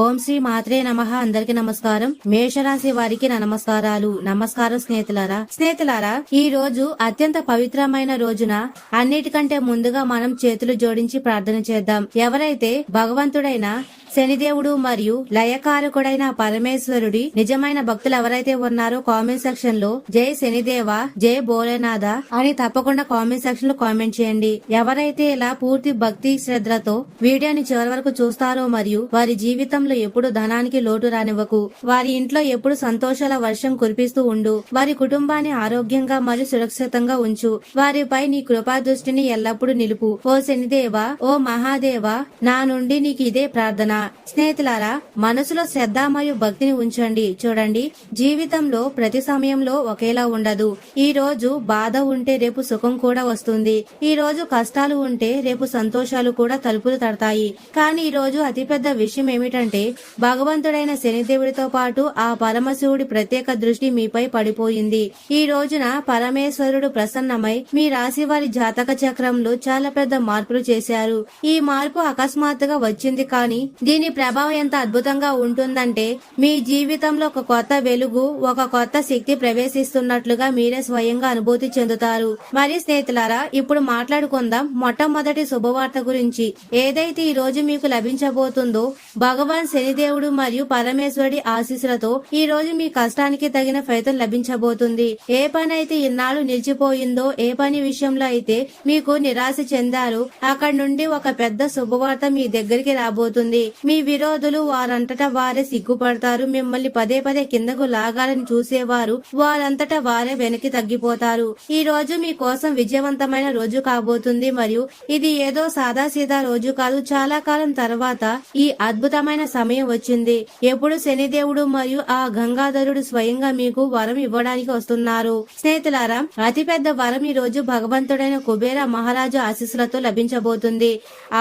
ఓం శ్రీ మాత్రే నమః. అందరికి నమస్కారం. మేషరాశి వారికి నమస్కారాలు. నమస్కారం స్నేహితులారా, ఈ రోజు అత్యంత పవిత్రమైన రోజున అన్నిటికంటే ముందుగా మనం చేతులు జోడించి ప్రార్థన చేద్దాం. ఎవరైతే భగవంతుడైన శనిదేవుడు మరియు లయకారకుడైన పరమేశ్వరుడి నిజమైన భక్తులు ఎవరైతే ఉన్నారో కామెంట్ సెక్షన్ లో జై శనిదేవ, జై భోలేనాథ అని తప్పకుండా కామెంట్ సెక్షన్ లో కామెంట్ చేయండి. ఎవరైతే ఇలా పూర్తి భక్తి శ్రద్ధలతో వీడియోని చివరి వరకు చూస్తారో మరియు వారి జీవితంలో ఎప్పుడు ధనానికి లోటు రానివ్వకు, వారి ఇంట్లో ఎప్పుడు సంతోషాల వర్షం కురిపిస్తూ ఉండు, వారి కుటుంబాన్ని ఆరోగ్యంగా మరియు సురక్షితంగా ఉంచు, వారిపై నీ కృపా దృష్టిని ఎల్లప్పుడూ నిలుపు. ఓ శనిదేవ, ఓ మహాదేవ, నా నుండి నీకు ఇదే ప్రార్థన. స్నేహితులారా, మనసులో శ్రద్ధ మరియు భక్తిని ఉంచండి. చూడండి, జీవితంలో ప్రతి సమయంలో ఒకేలా ఉండదు. ఈ రోజు బాధ ఉంటే రేపు సుఖం కూడా వస్తుంది. ఈ రోజు కష్టాలు ఉంటే రేపు సంతోషాలు కూడా తలుపులు తడతాయి. కానీ ఈ రోజు అతిపెద్ద విషయం ఏమిటంటే భగవంతుడైన శనిదేవుడితో పాటు ఆ పరమశివుడి ప్రత్యేక దృష్టి మీపై పడిపోయింది. ఈ రోజున పరమేశ్వరుడు ప్రసన్నమై మీ రాశి వారి జాతక చక్రంలో చాలా పెద్ద మార్పులు చేశారు. ఈ మార్పు అకస్మాత్తుగా వచ్చింది, కానీ దీని ప్రభావం ఎంత అద్భుతంగా ఉంటుందంటే మీ జీవితంలో ఒక కొత్త వెలుగు, ఒక కొత్త శక్తి ప్రవేశిస్తున్నట్లుగా మీరే స్వయంగా అనుభూతి చెందుతారు. మరి స్నేహితులారా, ఇప్పుడు మాట్లాడుకుందాం మొట్టమొదటి శుభవార్త గురించి. ఏదైతే ఈ రోజు మీకు లభించబోతుందో భగవాన్ శనిదేవుడు మరియు పరమేశ్వరుడి ఆశీస్సులతో ఈ రోజు మీ కష్టానికి తగిన ఫలితం లభించబోతుంది. ఏ పని అయితే ఇన్నాళ్ళు నిలిచిపోయిందో, ఏ పని విషయంలో అయితే మీకు నిరాశ చెందారు, అక్కడి నుండి ఒక పెద్ద శుభవార్త మీ దగ్గరికి రాబోతుంది. మీ విరోధులు వారంతటా వారే సిగ్గుపడతారు. మిమ్మల్ని పదే పదే కిందకు లాగాలని చూసేవారు వారంతటా వారే వెనక్కి తగ్గిపోతారు. ఈ రోజు మీ కోసం విజయవంతమైన రోజు కాబోతుంది మరియు ఇది ఏదో సాదాసీదా రోజు కాదు. చాలా కాలం తర్వాత ఈ అద్భుతమైన సమయం వచ్చింది. ఎప్పుడు శనిదేవుడు మరియు ఆ గంగాధరుడు స్వయంగా మీకు వరం ఇవ్వడానికి వస్తున్నారు. స్నేహితులారా, అతిపెద్ద వరం ఈ రోజు భగవంతుడైన కుబేర మహారాజు ఆశీస్సులతో లభించబోతుంది.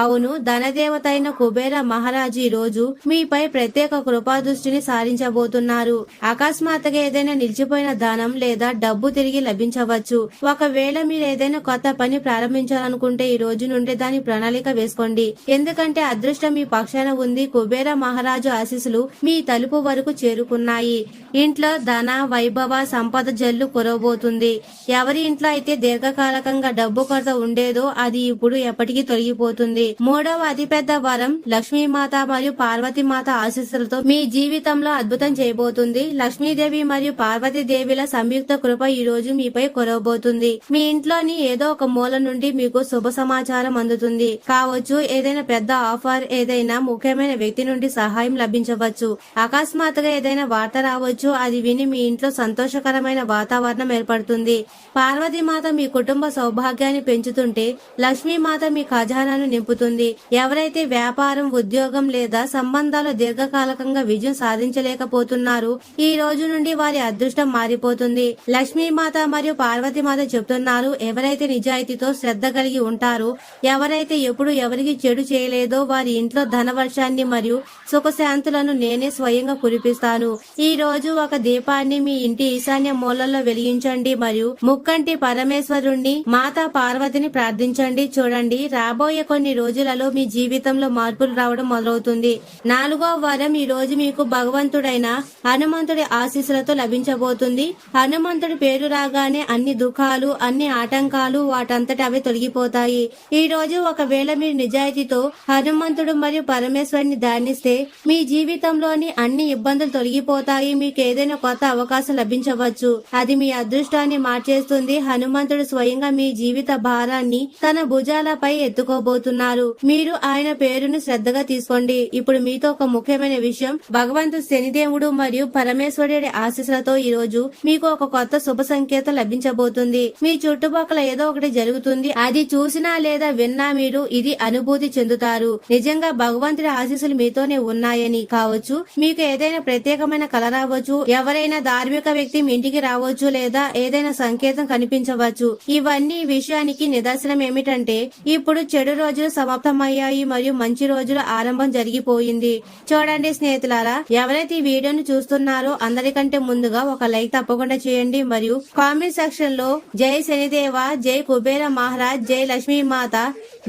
అవును, ధనదేవత అయిన కుబేర మహారాజు ఈ రోజు మీపై ప్రత్యేక కృపా దృష్టిని సారించబోతున్నారు. అకస్మాత్తుగా ఏదైనా నిలిచిపోయిన ధనం లేదా డబ్బు తిరిగి లభించవచ్చు. ఒకవేళ మీరు ఏదైనా కొత్త పని ప్రారంభించాలనుకుంటే ఈ రోజు నుండి దాని ప్రణాళిక వేసుకోండి, ఎందుకంటే అదృష్టం మీ పక్షాన ఉంది. కుబేర మహారాజు ఆశీస్సులు మీ తలుపు వరకు చేరుకున్నాయి. ఇంట్లో ధన, వైభవ, సంపద జల్లు కురవబోతుంది. ఎవరి ఇంట్లో అయితే దీర్ఘకాలికంగా డబ్బు కొరత ఉండేదో అది ఇప్పుడు ఎప్పటికీ తొలగిపోతుంది. మూడవ అతిపెద్ద వరం లక్ష్మీమాత మరియు పార్వతీమాత ఆశీస్సులతో మీ జీవితంలో అద్భుతం చేయబోతుంది. లక్ష్మీదేవి మరియు పార్వతీదేవిల సంయుక్త కృప ఈ రోజు మీపై కురవబోతుంది. మీ ఇంట్లోని ఏదో ఒక మూల నుండి మీకు శుభ సమాచారం అందుతుంది కావచ్చు. ఏదైనా పెద్ద ఆఫర్, ఏదైనా ముఖ్యమైన వ్యక్తి నుండి సహాయం లభించవచ్చు. అకస్మాత్తుగా ఏదైనా వార్త రావచ్చు, అది విని మీ ఇంట్లో సంతోషకరమైన వాతావరణం ఏర్పడుతుంది. పార్వతీమాత మీ కుటుంబ సౌభాగ్యాన్ని పెంచుతుంటే లక్ష్మీమాత మీ ఖజానాను నింపుతుంది. ఎవరైతే వ్యాపారం, ఉద్యోగం లేదా సంబంధాలు దీర్ఘకాలికంగా విజయం సాధించలేకపోతున్నారు, ఈ రోజు నుండి వారి అదృష్టం మారిపోతుంది. లక్ష్మీమాత మరియు పార్వతీమాత చెప్తున్నారు, ఎవరైతే నిజాయితీతో శ్రద్ధ కలిగి ఉంటారో, ఎవరైతే ఎప్పుడు ఎవరికి చెడు చేయలేదో వారి ఇంట్లో ధనవర్షాన్ని మరియు సుఖశాంతులను నేనే స్వయంగా కురిపిస్తాను. ఈ రోజు ఒక దీపాన్ని మీ ఇంటి ఈశాన్య మూలల్లో వెలిగించండి మరియు ముక్కంటి పరమేశ్వరుణ్ణి, మాతా పార్వతిని ప్రార్థించండి. చూడండి, రాబోయే కొన్ని రోజులలో మీ జీవితంలో మార్పులు రావడం మొదలవుతుంది. నాలుగో వరం ఈ రోజు మీకు భగవంతుడైన హనుమంతుడి ఆశీస్సులతో లభించబోతుంది. హనుమంతుడి పేరు రాగానే అన్ని దుఃఖాలు, అన్ని ఆటంకాలు వాటంతటి అవి తొలగిపోతాయి. ఈ రోజు ఒకవేళ మీరు నిజాయితీతో హనుమంతుడు మరియు పరమేశ్వరుని ధ్యానిస్తే మీ జీవితంలోని అన్ని ఇబ్బందులు తొలగిపోతాయి. మీకు ఏదైనా కొత్త అవకాశం లభించవచ్చు, అది మీ అదృష్టాన్ని మార్చేస్తుంది. హనుమంతుడు స్వయంగా మీ జీవిత భారాన్ని తన భుజాలపై ఎత్తుకోబోతున్నారు. మీరు ఆయన పేరును శ్రద్ధగా తీసుకోండి. ఇప్పుడు మీతో ఒక ముఖ్యమైన విషయం, భగవంతుడు శనిదేవుడు మరియు పరమేశ్వరుడి ఆశీస్సులతో ఈ రోజు మీకు ఒక కొత్త శుభ సంకేతం లభించబోతుంది. మీ చుట్టుపక్కల ఏదో ఒకటి జరుగుతుంది, అది చూసినా లేదా విన్నా మీరు ఇది అనుభూతి చెందుతారు. నిజంగా భగవంతుడి ఆశీస్సులు మీతోనే ఉన్నాయని కావచ్చు. మీకు ఏదైనా ప్రత్యేకమైన కళ రావచ్చు, ఎవరైనా ధార్మిక వ్యక్తి మీ ఇంటికి రావచ్చు, లేదా ఏదైనా సంకేతం కనిపించవచ్చు. ఇవన్నీ విషయానికి నిదర్శనం ఏమిటంటే ఇప్పుడు చెడు రోజులు సమాప్తమయ్యాయి మరియు మంచి రోజులు ఆరంభం జరిగిపోయింది. చూడండి స్నేహితులారా, ఎవరైతే ఈ వీడియోను చూస్తున్నారో అందరికంటే ముందుగా ఒక లైక్ తప్పకుండా చేయండి. మరియు కామెంట్ సెక్షన్ లో జై శనిదేవ, జై కుబేర మహారాజ్, జై లక్ష్మీ మాత,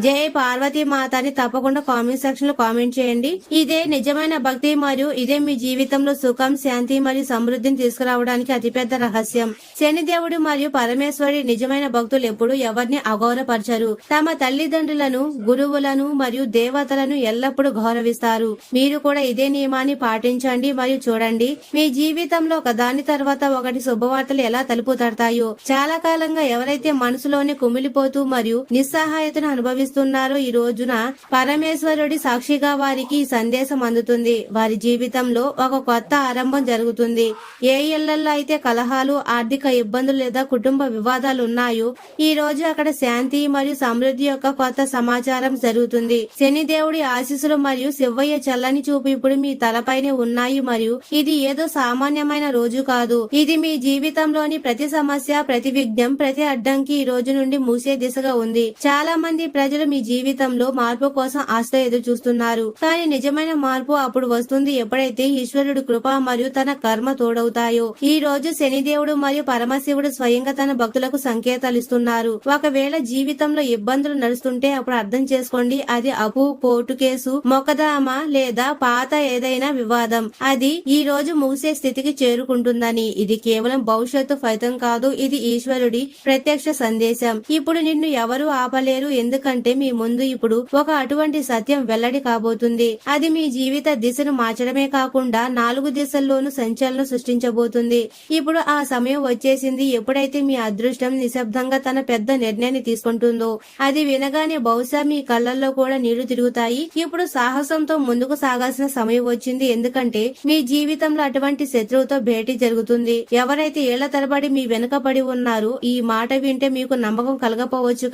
జై పార్వతీ మాత అని తప్పకుండా కామెంట్ సెక్షన్ లో కామెంట్ చేయండి. ఇదే నిజమైన భక్తి మరియు ఇదే మీ జీవితంలో సుఖం, శాంతి మరియు సమృద్ధిని తీసుకురావడానికి అతిపెద్ద రహస్యం. శనిదేవుడు మరియు పరమేశ్వరి నిజమైన భక్తులు ఎప్పుడు ఎవరిని అగౌరవపరచరు. తమ తల్లిదండ్రులను, గురువులను మరియు దేవతలను ఎల్లప్పుడూ గౌరవిస్తారు. మీరు కూడా ఇదే నియమాన్ని పాటించండి మరియు చూడండి మీ జీవితంలో ఒక దాని తర్వాత ఒకటి శుభవార్తలు ఎలా తలుపు తడతాయో. చాలా కాలంగా ఎవరైతే మనసులోనే కుమిలిపోతూ మరియు నిస్సహాయతను అనుభవిస్తున్నారో ఈ రోజున పరమేశ్వరుడి సాక్షిగా వారికి ఈ సందేశం అందుతుంది. వారి జీవితంలో ఒక కొత్త ఆరంభం జరుగుతుంది. ఏ ఇళ్లలో అయితే కలహాలు, ఆర్థిక ఇబ్బందులు లేదా కుటుంబ వివాదాలు ఉన్నాయో ఈ రోజు అక్కడ శాంతి మరియు సమృద్ధి యొక్క కొత్త సమాచారం జరుగుతుంది. శనిదేవుడి ఆశీస్సులు మరియు శివయ్య చల్లని చూపు ఇప్పుడు మీ తలపైనే ఉన్నాయి. మరియు ఇది ఏదో సామాన్యమైన రోజు కాదు. ఇది మీ జీవితంలోని ప్రతి సమస్య, ప్రతి విఘ్నం, ప్రతి అడ్డంకి ఈ రోజు నుండి మూసే దిశగా ఉంది. చాలా మంది ప్రజలు మీ జీవితంలో మార్పు కోసం ఆశతో ఎదురు చూస్తున్నారు. కానీ నిజమైన మార్పు అప్పుడు వస్తుంది ఎప్పుడైతే ఈశ్వరుడు కృప మరియు తన కర్మ తోడవుతాయో. ఈ రోజు శనిదేవుడు మరియు పరమశివుడు స్వయంగా తన భక్తులకు సంకేతాలు ఇస్తున్నారు. ఒకవేళ జీవితంలో ఇబ్బందులు నడుస్తుంటే అప్పుడు అర్థం చేసుకోండి, అది అప్పు, కోర్టు కేసు, మొకదామ లేదా పాత ఏదైనా వివాదం అది ఈ రోజు ముగిసే స్థితికి చేరుకుంటుందని. ఇది కేవలం భవిష్యత్తు ఫలితం కాదు, ఇది ఈశ్వరుడి ప్రత్యక్ష సందేశం. ఇప్పుడు నిన్ను ఎవరు ఆపలేరు, ఎందుకంటే మీ ముందు ఇప్పుడు ఒక అటువంటి సత్యం వెల్లడి కాబోతుంది. అది మీ జీవిత దిశను మార్చడమే కాకుండా 4 దిశల్లోనూ సంచలనం సృష్టించబోతుంది. ఇప్పుడు ఆ సమయం వచ్చేసింది ఎప్పుడైతే మీ అదృష్టం నిశ్శబ్దంగా తన పెద్ద నిర్ణయాన్ని తీసుకుంటుందో. అది వినగానే బహుశా మీ కళ్ళల్లో కూడా నీళ్లు తిరుగుతాయి. ఇప్పుడు సాహసంతో ముందుకు సాగాల్సిన సమయం వచ్చింది, ఎందుకంటే మీ జీవితంలో అటువంటి శత్రువుతో భేటీ జరుగుతుంది. ఎవరైతే ఏళ్ల తరబడి మీ వెనుకబడి ఉన్నారో ఈ మాట వింటే మీకు నమ్మకం కలగపోవచ్చు,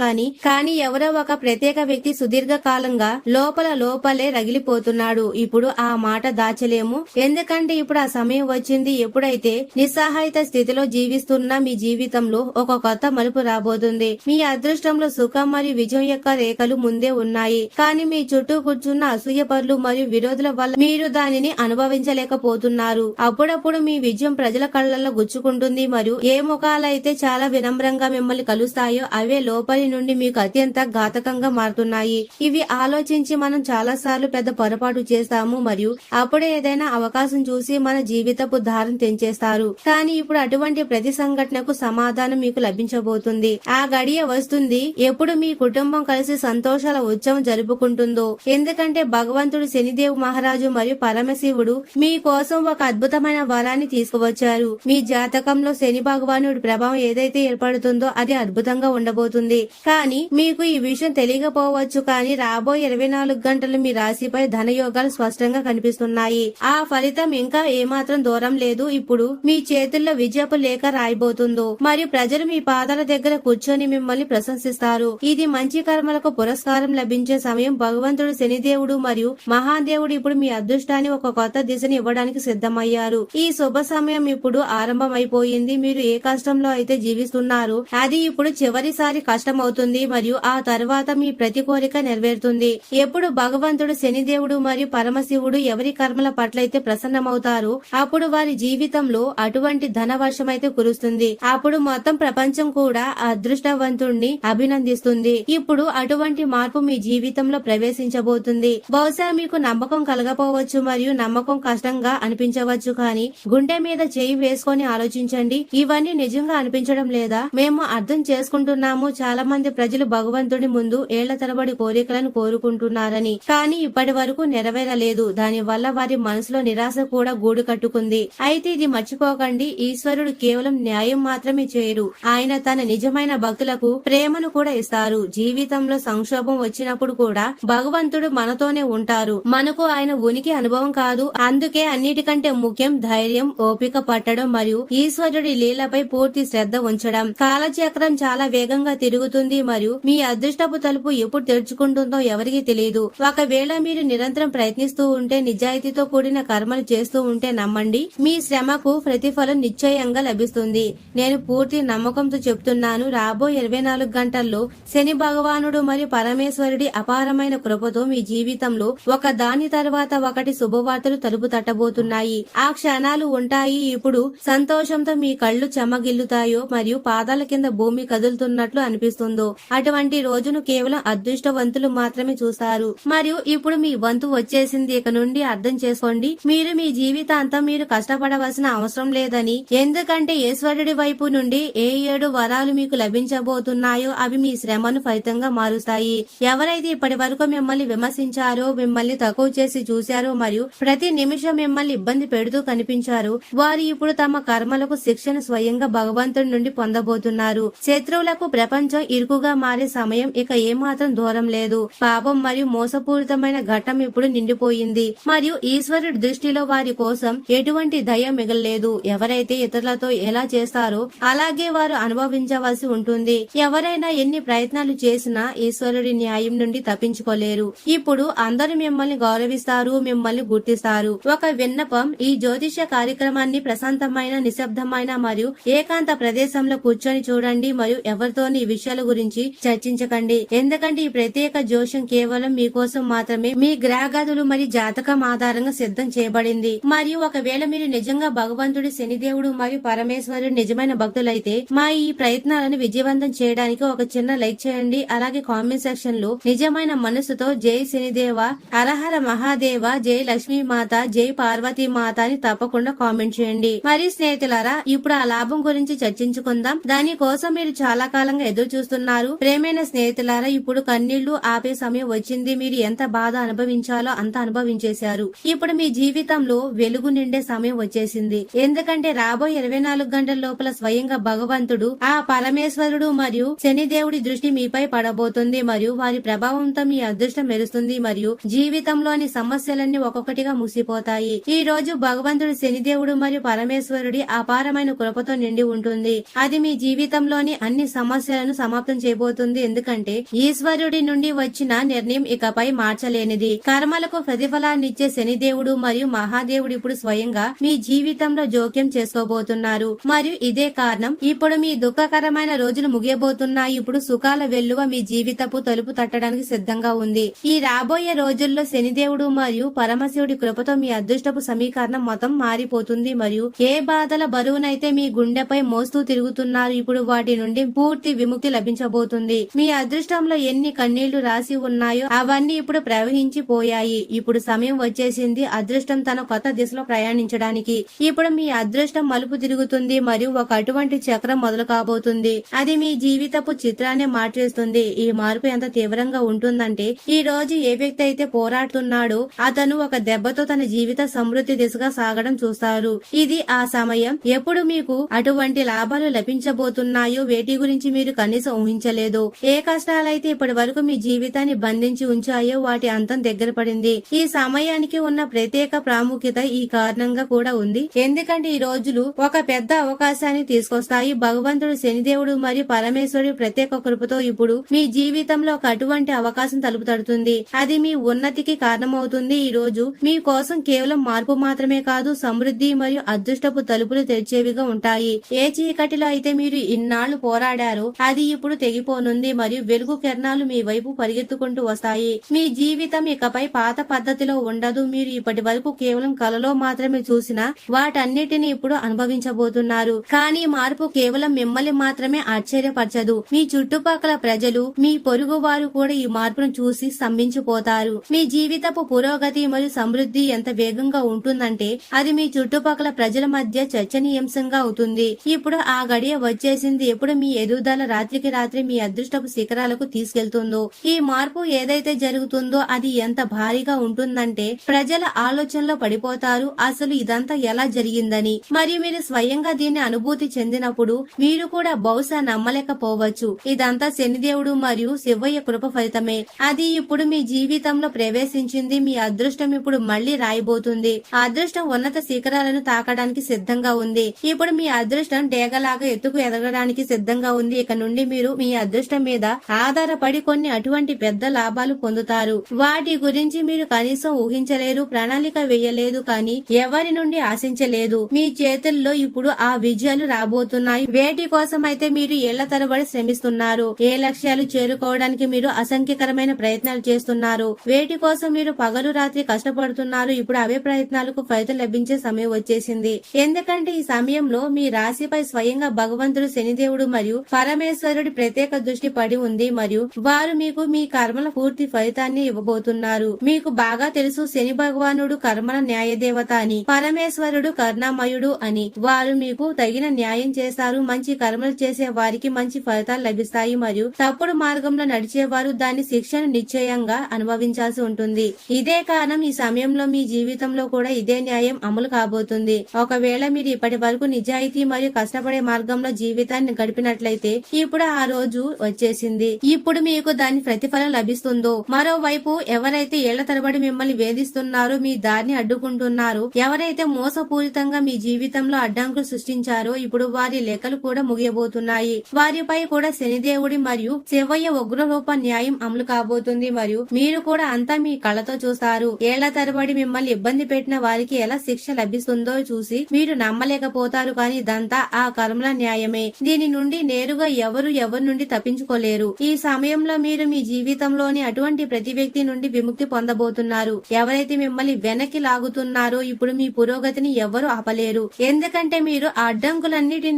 కానీ ఎవరో ఒక ప్రత్యేక వ్యక్తి సుదీర్ఘ కాలంగా లోపలే రగిలిపోతున్నాడు. ఇప్పుడు ఆ మాట దాచలేము, ఎందుకంటే ఇప్పుడు ఆ సమయం వచ్చింది ఎప్పుడైతే నిస్సహాయత స్థితిలో జీవిస్తున్న మీ జీవితంలో ఒక కొత్త మలుపు రాబోతుంది. మీ అదృష్టంలో సుఖం మరియు విజయం యొక్క రేఖలు ముందే ఉన్నాయి, కానీ మీ చుట్టూ కూర్చున్న అసూయపరులు మరియు విరోధుల వల్ల మీరు దానిని అనుభవించలేకపోతున్నారు. అప్పుడప్పుడు మీ విజయం ప్రజల కళ్లలో గుచ్చుకుంటుంది మరియు ఏ ముఖాలైతే చాలా వినమ్రంగా మిమ్మల్ని కలుస్తాయో అవే లోపలి నుండి మీకు అత్యంత ఘాతకంగా మారుతున్నాయి. ఇవి ఆలోచించి మనం చాలా సార్లు పెద్ద పొరపాటు చేస్తాము మరియు అప్పుడే ఏదైనా అవకాశం చూసి మన జీవితపు దారం తెంచేస్తారు. కానీ ఇప్పుడు అటువంటి ప్రతి సంఘటనకు సమాధానం మీకు లభించబోతుంది. ఆ గడియ వస్తుంది ఎప్పుడు మీ కుటుంబం కలిసి సంతోషాల ఉత్సవం జరుపుకుంటుందో. ఎందుకంటే భగవంతుడు శనిదేవ్ మహారాజు మరియు పరమశివుడు మీ కోసం ఒక అద్భుతమైన వరాన్ని తీసుకువచ్చారు. మీ జాతకంలో శని భగవానుడి ప్రభావం ఏదైతే ఏర్పడుతుందో అది అద్భుతంగా ఉండబోతుంది. కానీ మీకు ఈ విషయం తెలియకపోవచ్చు, కానీ రాబోయే 24 గంటలు మీ రాశిపై ధనయోగాలు స్పష్టంగా కనిపిస్తున్నాయి. ఆ ఫలితం ఇంకా ఏమాత్రం దూరం లేదు. ఇప్పుడు మీ చేతుల్లో విజయపు లేఖ రాయబోతుందో మరియు ప్రజలు మీ పాదాల దగ్గర కూర్చొని మిమ్మల్ని ప్రశంసిస్తారు. ఇది మంచి కర్మలకు పురస్కారం లభించే సమయం. భగవంతుడు శనిదేవుడు మరియు మహాదేవుడు ఇప్పుడు మీ అదృష్టాన్ని ఒక కొత్త దిశని ఇవ్వడానికి సిద్ధమయ్యారు. ఈ శుభ సమయం ఇప్పుడు ఆరంభమైపోయింది. మీరు ఏ కష్టంలో అయితే జీవిస్తున్నారో అది ఇప్పుడు చివరిసారి కష్టం అవుతుంది మరియు ఆ తర్వాత మీ ప్రతి కోరిక నెరవేరుతుంది. ఎప్పుడు భగవంతుడు శనిదేవుడు మరియు పరమశివుడు ఎవరి కర్మల పట్ల అయితే ప్రసన్నమవుతారో అప్పుడు వారి జీవితంలో అటువంటి ధన వర్షం అయితే కురుస్తుంది. అప్పుడు మొత్తం ప్రపంచం కూడా అదృష్టవంతుణ్ణి అభినందిస్తుంది. ఇప్పుడు అటువంటి మార్పు మీ జీవితంలో ప్రవేశించబోతుంది. బహుశా మీకు నమ్మకం కలగపోవచ్చు మరియు నమ్మకం కష్టంగా అనిపించవచ్చు, కానీ గుండె మీద చేయి వేసుకొని ఆలోచించండి, ఇవన్నీ నిజంగా అనిపించడం లేదా? మేము అర్థం చేసుకుంటున్నాము, చాలా మంది ప్రజలు భగవంతుడి ముందు ఏళ్ల తరబడి కోరికలను కోరుకుంటున్నారని, కానీ ఇప్పటి వరకు నెరవేరలేదు. దాని వల్ల వారి మనసులో నిరాశ కూడా గూడు కట్టుకుంది. అయితే ఇది మర్చిపోకండి, ఈశ్వరుడు కేవలం న్యాయం మాత్రమే చేయరు, ఆయన తన నిజమైన భక్తులకు ప్రేమను కూడా ఇస్తారు. జీవితంలో సంక్షోభం వచ్చినప్పుడు కూడా భగవంతుడు మనతోనే ఉంటారు. మనకు ఆయన ఉనికి అనుభవం కాదు. అందుకే అన్నిటికంటే ముఖ్యం ధైర్యం, ఓపిక పట్టడం మరియు ఈశ్వరుడి లీలపై పూర్తి శ్రద్ధ ఉంచడం. కాలచక్రం చాలా వేగంగా తిరుగుతుంది మరియు మీ అదృష్టపు తలుపు ఎప్పుడు తెరుచుకుంటుందో ఎవరికీ తెలియదు. ఒకవేళ మీరు నిరంతరం ప్రయత్నిస్తూ ఉంటే, నిజాయితీతో కూడిన కర్మలు చేస్తూ ఉంటే నమ్మండి, మీ శ్రమకు ప్రతిఫలం నిశ్చయంగా లభిస్తుంది. నేను పూర్తి నమ్మకంతో చెప్తున్నాను, రాబోయే 24 గంటల్లో శని భగవానుడు మరియు పరమేశ్వరుడి అపారమైన కృపతో మీ జీవితంలో జీవితంలో ఒక దాని తర్వాత ఒకటి శుభవార్తలు తలుపు తట్టబోతున్నాయి. ఆ క్షణాలు ఉంటాయి. ఇప్పుడు సంతోషంతో మీ కళ్ళు చెమ్మగిల్లుతాయో మరియు పాదాల కింద భూమి కదులుతున్నట్లు అనిపిస్తుందో అటువంటి రోజును కేవలం అదృష్టవంతులు మాత్రమే చూస్తారు. మరియు ఇప్పుడు మీ వంతు వచ్చేసింది. ఇక నుండి అర్థం చేసుకోండి, మీరు మీ జీవితాంతం మీరు కష్టపడవలసిన అవసరం లేదని. ఎందుకంటే ఈశ్వరుడి వైపు నుండి ఏ 7 వరాలు మీకు లభించబోతున్నాయో అవి మీ శ్రమను ఫలితంగా మారుస్తాయి. ఎవరైతే ఇప్పటి వరకు మిమ్మల్ని విమర్శించారో, మిమ్మల్ని తక్కువ చేసి చూశారో మరియు ప్రతి నిమిషం మిమ్మల్ని ఇబ్బంది పెడుతూ కనిపించారు, వారు ఇప్పుడు తమ కర్మలకు శిక్షను స్వయంగా భగవంతుడి నుండి పొందబోతున్నారు. శత్రువులకు ప్రపంచం ఇరుకుగా మారే సమయం ఇక ఏమాత్రం దూరం లేదు. పాపం మరియు మోసపూరితమైన ఘట్టం ఇప్పుడు నిండిపోయింది మరియు ఈశ్వరుడి దృష్టిలో వారి కోసం ఎటువంటి దయ మిగలలేదు. ఎవరైతే ఇతరులతో ఎలా చేస్తారో అలాగే వారు అనుభవించవలసి ఉంటుంది. ఎవరైనా ఎన్ని ప్రయత్నాలు చేసినా ఈశ్వరుడి న్యాయం నుండి తప్పించుకోలేరు. ఇప్పుడు అందరూ మిమ్మల్ని గౌరవిస్తారు, మిమ్మల్ని గుర్తిస్తారు. ఒక విన్నపం, ఈ జ్యోతిష్య కార్యక్రమాన్ని ప్రశాంతమైన, నిశ్శబ్దమైన మరియు ఏకాంత ప్రదేశంలో కూర్చొని చూడండి మరియు ఎవరితోని ఈ విషయాల గురించి చర్చించకండి. ఎందుకంటే ఈ ప్రత్యేక జోషం కేవలం మీకోసం మాత్రమే మీ గ్రహగతులు మరియు జాతకం ఆధారంగా సిద్ధం చేయబడింది. మరియు ఒకవేళ మీరు నిజంగా భగవంతుడి, శనిదేవుడు మరియు పరమేశ్వరుడు నిజమైన భక్తులైతే మా ఈ ప్రయత్నాలను విజయవంతం చేయడానికి ఒక చిన్న లైక్ చేయండి. అలాగే కామెంట్ సెక్షన్ లో నిజమైన మనసుతో జై శనిదేవ, హరహర మహాదేవ, జై లక్ష్మీ మాత, జై పార్వతీ మాత అని తప్పకుండా కామెంట్ చేయండి. మరి స్నేహితులారా, ఇప్పుడు ఆ లాభం గురించి చర్చించుకుందాం. దాని కోసం మీరు చాలా కాలంగా ఎదురు చూస్తున్నారు. ప్రేమైన స్నేహితులారా, ఇప్పుడు కన్నీళ్లు ఆపే సమయం వచ్చింది. మీరు ఎంత బాధ అనుభవించాలో అంత అనుభవించేశారు. ఇప్పుడు మీ జీవితంలో వెలుగు నిండే సమయం వచ్చేసింది. ఎందుకంటే రాబోయే 24 గంటల లోపల స్వయంగా భగవంతుడు, ఆ పరమేశ్వరుడు మరియు శనిదేవుడి దృష్టి మీపై పడబోతుంది మరియు వారి ప్రభావంతో మీ అదృష్టం మెరుస్తుంది మరియు జీవితంలోని సమస్యలన్నీ ఒక్కొక్కటిగా ముసిపోతాయి. ఈ రోజు భగవంతుడు, శనిదేవుడు మరియు పరమేశ్వరుడి అపారమైన కృపతో నిండి ఉంటుంది. అది మీ జీవితంలోని అన్ని సమస్యలను సమాప్తం చేయబోతుంది. ఎందుకంటే ఈశ్వరుడి నుండి వచ్చిన నిర్ణయం ఇకపై మార్చలేనిది. కర్మలకు ప్రతిఫలాన్నిచ్చే శనిదేవుడు మరియు మహాదేవుడు ఇప్పుడు స్వయంగా మీ జీవితంలో జోక్యం చేసుకోబోతున్నారు. మరియు ఇదే కారణం, ఇప్పుడు మీ దుఃఖకరమైన రోజులు ముగియబోతున్నాయి. ఇప్పుడు సుఖాల వెల్లువ మీ జీవితపు తలుపు తట్టడానికి సిద్ధంగా ఉంది. ఈ రాబోయే రోజుల్లో శనిదేవుడు మరియు పరమశివుడి కృపతో మీ అదృష్టపు సమీకరణం మొత్తం మారిపోతుంది మరియు ఏ బాధల బరువునైతే మీ గుండెపై మోస్తూ తిరుగుతున్నారు, ఇప్పుడు వాటి నుండి పూర్తి విముక్తి లభించబోతుంది. మీ అదృష్టంలో ఎన్ని కన్నీళ్లు రాసి ఉన్నాయో అవన్నీ ఇప్పుడు ప్రవహించిపోయాయి. ఇప్పుడు సమయం వచ్చేసింది అదృష్టం తన కొత్త దిశలో ప్రయాణించడానికి. ఇప్పుడు మీ అదృష్టం మలుపు తిరుగుతుంది మరియు ఒక అటువంటి చక్రం మొదలు కాబోతుంది. అది మీ జీవితపు చిత్రాన్ని మార్చేస్తుంది. ఈ మార్పు ఎంత తీవ్రంగా ఉంటుందంటే, ఈ రోజు ఏ వ్యక్తి అయితే పోరాడుతున్నాడో అతను ఒక దెబ్బతో తన జీవిత సమృద్ధి దిశగా సాగడం చూస్తారు. ఇది ఆ సమయం ఎప్పుడు మీకు అటువంటి లాభాలు లభించబోతున్నాయో వేటి గురించి మీరు కనీసం ఊహించలేదు. ఏ కష్టాలైతే ఇప్పటి వరకు మీ జీవితాన్ని బంధించి ఉంచాయో వాటి అంతం దగ్గర పడింది. ఈ సమయానికి ఉన్న ప్రత్యేక ప్రాముఖ్యత ఈ కారణంగా కూడా ఉంది. ఎందుకంటే ఈ రోజులు ఒక పెద్ద అవకాశాన్ని తీసుకొస్తాయి. భగవంతుడు, శనిదేవుడు మరియు పరమేశ్వరుడు ప్రత్యేక కృపతో ఇప్పుడు మీ జీవితంలో ఒక అటువంటి అవకాశం తలుపు తడుతుంది. అది మీ ఉన్నతికి కారణమవుతుంది. ఈ రోజు మీ కోసం కేవలం మార్పు మాత్రమే కాదు, సమృద్ధి మరియు అదృష్టపు తలుపులు తెరిచేవిగా ఉంటాయి. ఏ చీకటిలో అయితే మీరు ఇన్నాళ్లు పోరాడారో అది ఇప్పుడు తెగిపోనుంది మరియు వెలుగు కిరణాలు మీ వైపు పరిగెత్తుకుంటూ వస్తాయి. మీ జీవితం ఇకపై పాత పద్ధతిలో ఉండదు. మీరు ఇప్పటి వరకు కేవలం కలలో మాత్రమే చూసిన వాటన్నిటిని ఇప్పుడు అనుభవించబోతున్నారు. కానీ మార్పు కేవలం మిమ్మల్ని మాత్రమే ఆశ్చర్యపరచదు. మీ చుట్టుపక్కల ప్రజలు, మీ పొరుగు వారు కూడా ఈ మార్పును చూసి స్తంభించిపోతారు. మీ జీవితపు పురోగతి మరియు సమృద్ధి ఎంత వేగంగా ఉంటుందంటే అది మీ చుట్టుపక్కల ప్రజల మధ్య చర్చనీయాంశంగా అవుతుంది. ఇప్పుడు ఆ గడియ వచ్చేసింది. ఎప్పుడు మీ ఎదుగుదల రాత్రికి రాత్రి మీ అదృష్టపు శిఖరాలకు తీసుకెళ్తుందో, ఈ మార్పు ఏదైతే జరుగుతుందో అది ఎంత భారీగా ఉంటుందంటే ప్రజల ఆలోచనలో పడిపోతారు, అసలు ఇదంతా ఎలా జరిగిందని. మరియు మీరు స్వయంగా దీన్ని అనుభూతి చెందినప్పుడు మీరు కూడా బహుశా నమ్మలేకపోవచ్చు. ఇదంతా శనిదేవుడు మరియు శివయ్య కృప ఫలితమే. అది ఇప్పుడు మీ జీవితంలో ప్రవేశించింది. మీ అదృష్టం ఇప్పుడు మళ్లీ రాయబోతుంది. ఆ అదృష్టం ఉన్నత శిఖరాలను తాకడానికి సిద్ధంగా ఉంది. ఇప్పుడు మీ అదృష్టం డేగలాగా ఎత్తుకు ఎదగడానికి సిద్ధంగా ఉంది. ఇక నుండి మీరు మీ అదృష్టం మీద ఆధారపడి కొన్ని అటువంటి పెద్ద లాభాలు పొందుతారు. వాటి గురించి మీరు కనీసం ఊహించలేరు, ప్రణాళిక వేయలేదు, కానీ ఎవరి నుండి ఆశించలేదు. మీ చేతుల్లో ఇప్పుడు ఆ విజయాలు రాబోతున్నాయి. వేటి కోసం అయితే మీరు ఏళ్ల తరబడి శ్రమిస్తున్నారు, ఏ లక్ష్యాలు చేరుకోవడానికి మీరు అసంఖ్యకరమైన ప్రయత్నాలు చేస్తున్నారు, వేటి కోసం మీరు పగలు రాత్రి కష్టపడుతున్నారు. ఇప్పుడు అవే ప్రయత్నాలకు ఫలితం లభించే సమయం వచ్చేసింది. ఎందుకంటే ఈ సమయంలో మీ రాశిపై స్వయంగా భగవంతుడు శనిదేవుడు మరియు పరమేశ్వరుడి ప్రత్యేక దృష్టి పడి ఉంది మరియు వారు మీకు మీ కర్మల పూర్తి ఫలితాన్ని ఇవ్వబోతున్నారు. మీకు బాగా తెలుసు శని భగవానుడు కర్మల న్యాయదేవత అని, పరమేశ్వరుడు కరుణామయుడు అని. వారు మీకు తగిన న్యాయం చేస్తారు. మంచి కర్మలు చేసే వారికి మంచి ఫలితాలు లభిస్తాయి మరియు తప్పుడు మార్గంలో నడిచేవారు దాని శిక్షను నిశ్చయంగా అనుభవించాల్సి ఉంటుంది. ఇదే కారణం ఈ సమయంలో మీ జీవితంలో కూడా ఇదే న్యాయం అమలు కాబోతుంది. ఒకవేళ మీరు ఇప్పటి వరకు నిజాయితీ మరియు కష్టపడే మార్గంలో జీవితాన్ని గడిపినట్లయితే ఇప్పుడు ఆ రోజు వచ్చేసింది. ఇప్పుడు మీకు దాని ప్రతిఫలం లభిస్తుందో. మరోవైపు ఎవరైతే ఏళ్ల తరబడి మిమ్మల్ని వేధిస్తున్నారో, మీ దారిని అడ్డుకుంటున్నారో, ఎవరైతే మోసపూరితంగా మీ జీవితంలో అడ్డంకులు సృష్టించారో ఇప్పుడు వారి లెక్కలు కూడా ముగియబోతున్నాయి. వారిపై కూడా శనిదేవుడి మరియు శివయ్య ఉగ్రరూప న్యాయం అమలు కాబోతుంది మరియు మీరు కూడా అంతా మీ కళ్ళతో చూస్తారు. ఏళ్ల తరబడి మిమ్మల్ని ఇబ్బంది పెట్టిన వారికి ఎలా శిక్ష లభిస్తుందో చూసి మీరు నమ్మలేకపోతారు. కానీ ఇదంతా ఆ కర్మల న్యాయమే. దీని నుండి నేరుగా ఎవరి నుండి తప్పించుకోలేరు. ఈ సమయంలో మీరు మీ జీవితంలోని అటువంటి ప్రతి వ్యక్తి నుండి విముక్తి పొందబోతున్నారు. ఎవరైతే మిమ్మల్ని వెనక్కి లాగుతున్నారో ఇప్పుడు మీ పురోగతిని ఎవరు ఆపలేరు. ఎందుకంటే మీరు అడ్డంకులన్నిటి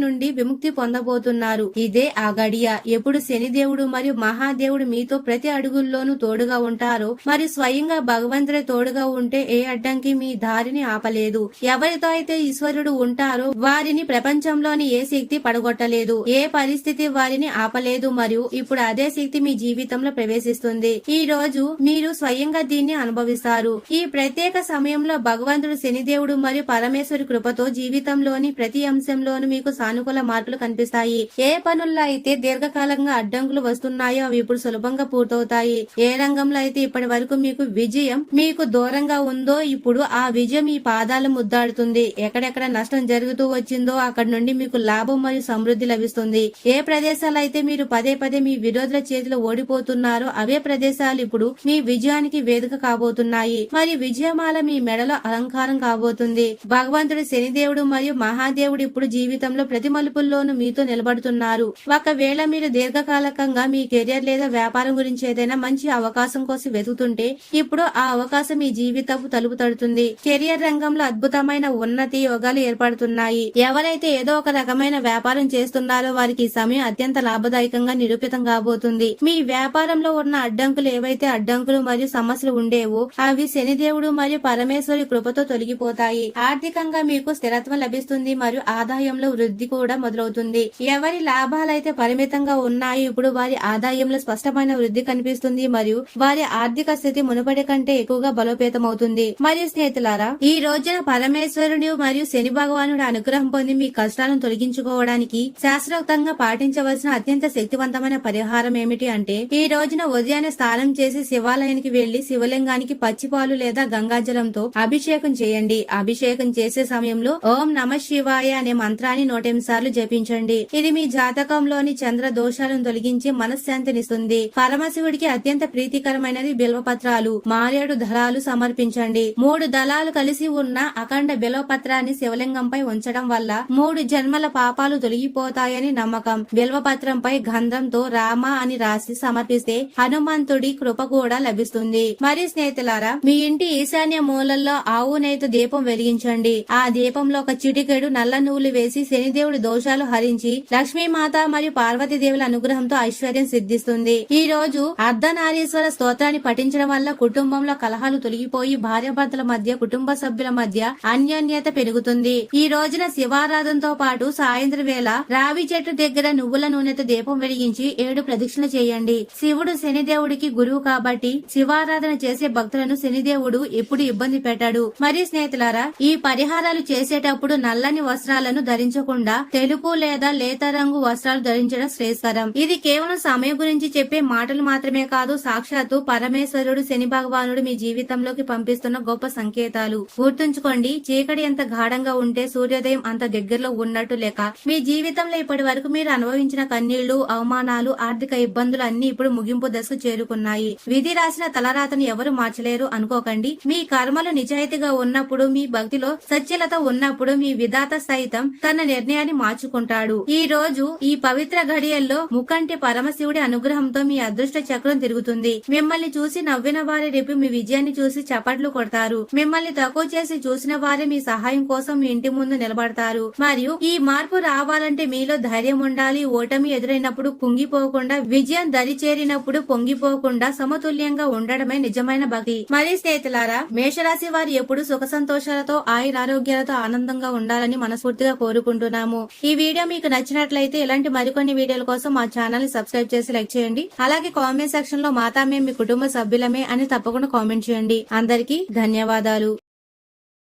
నుండి విముక్తి పొందబోతున్నారు. ఇదే ఆ గడియ. ఎప్పుడు శనిదేవుడు మరియు మహాదేవుడు మీతో ప్రతి అడుగుల్లోనూ తోడుగా ఉంటారో మరి స్వయంగా భగవంతుడే తోడుగా ఉంటే ఏ అడ్డంకి మీ దారిని ఆపలేదు. ఎవరితో అయితే ఈశ్వరుడు ఉంటారో వారిని ప్రపంచంలోని ఏ శక్తి పడగొట్టలేదు. ఏ పరిస్థితి వారిని ఆపలేదు మరియు ఇప్పుడు అదే శక్తి మీ జీవితంలో ప్రవేశిస్తుంది. ఈ రోజు మీరు స్వయంగా దీన్ని అనుభవిస్తారు. ఈ ప్రత్యేక సమయంలో భగవంతుడు శనిదేవుడు మరియు పరమేశ్వరి కృపతో జీవితంలోని ప్రతి అంశంలోనూ మీకు సానుకూల మార్పులు కనిపిస్తాయి. ఏ పనుల్లో అయితే దీర్ఘకాలంగా అడ్డంకులు వస్తున్నాయో అవి ఇప్పుడు సులభంగా పూర్తవుతాయి. ఏ రంగంలో అయితే ఇప్పటి వరకు మీకు విజయం మీకు దూరంగా ఉందో ఇప్పుడు ఆ విజయం మీ పాదాలు ముద్దాడుతుంది. ఎక్కడెక్కడ నష్టం జరుగుతూ వచ్చిందో అక్కడి నుండి మీకు లాభం మరియు సమృద్ధి లభిస్తుంది. ఏ ప్రదేశాలు అయితే మీరు పదే పదే మీ విరోధుల చేతిలో ఓడిపోతున్నారో అవే ప్రదేశాలు ఇప్పుడు మీ విజయానికి వేదిక కాబోతున్నాయి. మరి విజయమాల మీ మెడలో అలంకారం కాబోతుంది. భగవంతుడు శనిదేవుడు మరియు మహాదేవుడు ఇప్పుడు జీవితంలో ప్రతి మలుపుల్లోనూ మీతో నిలబడుతున్నారు. ఒకవేళ మీరు దీర్ఘకాలికంగా మీ కెరియర్ లేదా వ్యాపారం గురించి ఏదైనా మంచి అవకాశం కోసం వెతుకుతుంటే ఇప్పుడు ఆ అవకాశం మీ జీవితపు తలుపు తడుతుంది. కెరియర్ రంగంలో అద్భుతమైన ఉన్నతి యోగాలు ఏర్పడుతున్నాయి. ఎవరైతే ఏదో ఒక రకమైన వ్యాపారం చేస్తున్నారో వారికి ఈ సమయం అత్యంత లాభదాయకంగా నిరూపితం కాబోతుంది. మీ వ్యాపారంలో ఉన్న అడ్డంకులు మరియు సమస్యలు ఉండేవో అవి శనిదేవుడు మరియు పరమేశ్వరి కృపతో తొలగిపోతాయి. ఆర్థికంగా మీకు స్థిరత్వం లభిస్తుంది మరియు ఆదాయంలో వృద్ధి కూడా మొదలవుతుంది. ఎవరి లాభాలైతే పరిమితంగా ఉన్నాయో ఇప్పుడు వారి ఆదాయంలో స్పష్టమైన వృద్ధి కనిపిస్తుంది మరియు వారి ఆర్థిక స్థితి మునుపటి కంటే ఎక్కువగా బలోపేతమవుతుంది. మరియు స్నేహితులారా, ఈ రోజున పరమేశ్వరుడు మరియు శని భగవానుడు అనుగ్రహం పొంది మీ కష్టాలను తొలగించుకోవడానికి శాస్త్రోక్తంగా పాటించవలసిన అత్యంత శక్తివంతమైన పరిహారం ఏమిటి అంటే ఈ రోజున ఉదయాన్నే స్నానం చేసి శివాలయానికి వెళ్లి శివలింగానికి పచ్చిపాలు లేదా గంగాజలంతో అభిషేకం చేయండి. అభిషేకం చేసే సమయంలో ఓం నమ శివాయ అనే మంత్రాన్ని 108 సార్లు జపించండి. ఇది మీ జాతకంలోని చంద్ర దోషాలను తొలగించి మనశ్శాంతినిస్తుంది. పరమశివుడికి అత్యంత ప్రీతికరమైనది బిల్వపత్రాలు, మారేడు దళాలు సమర్పించండి. 3 దళాలు కలిసి ఉన్న అఖండ బిల్వపత్రాన్ని శివలింగంపై ఉంచడం వల్ల 3 జన్మల పాపాలు తొలగిపోతాయని నమ్మకం. బిల్వపత్రంపై గంధంతో రామ అని రాసి సమర్పిస్తే హనుమంతుడి కృప కూడా లభిస్తుంది. మరి స్నేహితులారా, మీ ఇంటి ఈశాన్య మూలల్లో ఆవు నెయ్యితో దీపం వెలిగించండి. ఆ దీపంలో ఒక చిటికెడు నల్ల నువ్వులు వేసి శనిదేవుడి దోషాలు హరించి లక్ష్మీమాత మరియు పార్వతీదేవుల అనుగ్రహంతో ఐశ్వర్యం సిద్ధిస్తుంది. ఈ రోజు అర్ధనారీశ్వర స్తోత్రాన్ని పఠించడం వల్ల కుటుంబంలో కలహాలు తొలగిపోయి భార్యాభర్తల మధ్య కుటుంబ సభ్యుల మధ్య అన్యోన్యత పెరుగుతుంది. ఈ రోజున శివారాధనతో పాటు సాయంత్రం వేళ రావి చెట్టు దగ్గర నువ్వుల నూనెతో దీపం వెలిగించి 7 ప్రదక్షిణ చేయండి. శివుడు శనిదేవుడికి గురువు కాబట్టి శివారాధన చేసే భక్తులను శనిదేవుడు ఎప్పుడు ఇబ్బంది పెట్టాడు. మరి స్నేహితులారా, ఈ పరిహారాలు చేసేటప్పుడు నల్లని వస్త్రాలను ధరించకుండా తెలుపు లేదా లేత రంగు వస్త్రాలు ధరించడం శ్రేయస్కరం. ఇది కేవలం సమయం గురించి చెప్పే మాటలు మాత్రమే కాదు, సాక్షాత్తు పరమేశ్వరుడు శని భగవానుడు మీ జీవితంలోకి పంపిస్తున్న గొప్ప సంకేతాలు. గుర్తుంచుకోండి, చీకటి ఎంత గాఢంగా ఉంటే సూర్యోదయం అంత దగ్గరలో ఉన్నట్టు లెక్క. మీ జీవితంలో ఇప్పటి వరకు మీరు అనుభవించిన కన్నీళ్లు, అవమానాలు, ఆర్థిక ఇబ్బందులు అన్ని ఇప్పుడు ముగింపు దశకు చేరుకున్నాయి. విధి రాసిన తలరాతను ఎవరు మార్చలేరు అనుకోకండి. మీ కర్మలు నిజాయితీగా ఉన్నప్పుడు, మీ భక్తిలో సత్యలత ఉన్నప్పుడు మీ విధాత సైతం తన నిర్ణయాన్ని మార్చుకుంటాడు. ఈ రోజు ఈ పవిత్ర ఘడియల్లో ముకంటి పరమశివుడి అనుగ్రహంతో మీ అదృష్ట చక్రం తిరుగుతుంది. మిమ్మల్ని చూసి నవ్విన వారి రేపు మీ విజయాన్ని చూసి చప్పట్లు కొడతారు. మిమ్మల్ని తక్కువ చేసి చూసిన వారే మీ సహాయం కోసం మీ ఇంటి ముందు నిలబడతారు. మరియు ఈ మార్పు రావాలంటే మీలో ధైర్యం ఉండాలి. ఓటమి ఎదురైనప్పుడు కుంగిపోకుండా, విజయం దరి చేరినప్పుడు పొంగిపోకుండా సమతుల్యంగా ఉండడమే నిజమైన భక్తి. మరి స్నేహితులారా, మేషరాశి వారు ఎప్పుడు సుఖ సంతోషాలతో ఆయురారోగ్యాలతో ఆనందంగా ఉండాలని మనస్ఫూర్తిగా కోరుకుంటున్నాము. ఈ వీడియో మీకు నచ్చినట్లయితే ఇలాంటి మరికొన్ని వీడియోల కోసం మా ఛానల్ ని సబ్స్క్రైబ్ చేసి లైక్ చేయండి. అలాగే కామెంట్ సెక్షన్ లో మాతా మేము మీ కుటుంబ సభ్యులమే అని తప్పకుండా కామెంట్ చేయండి. అందరికీ ధన్యవాదాలు.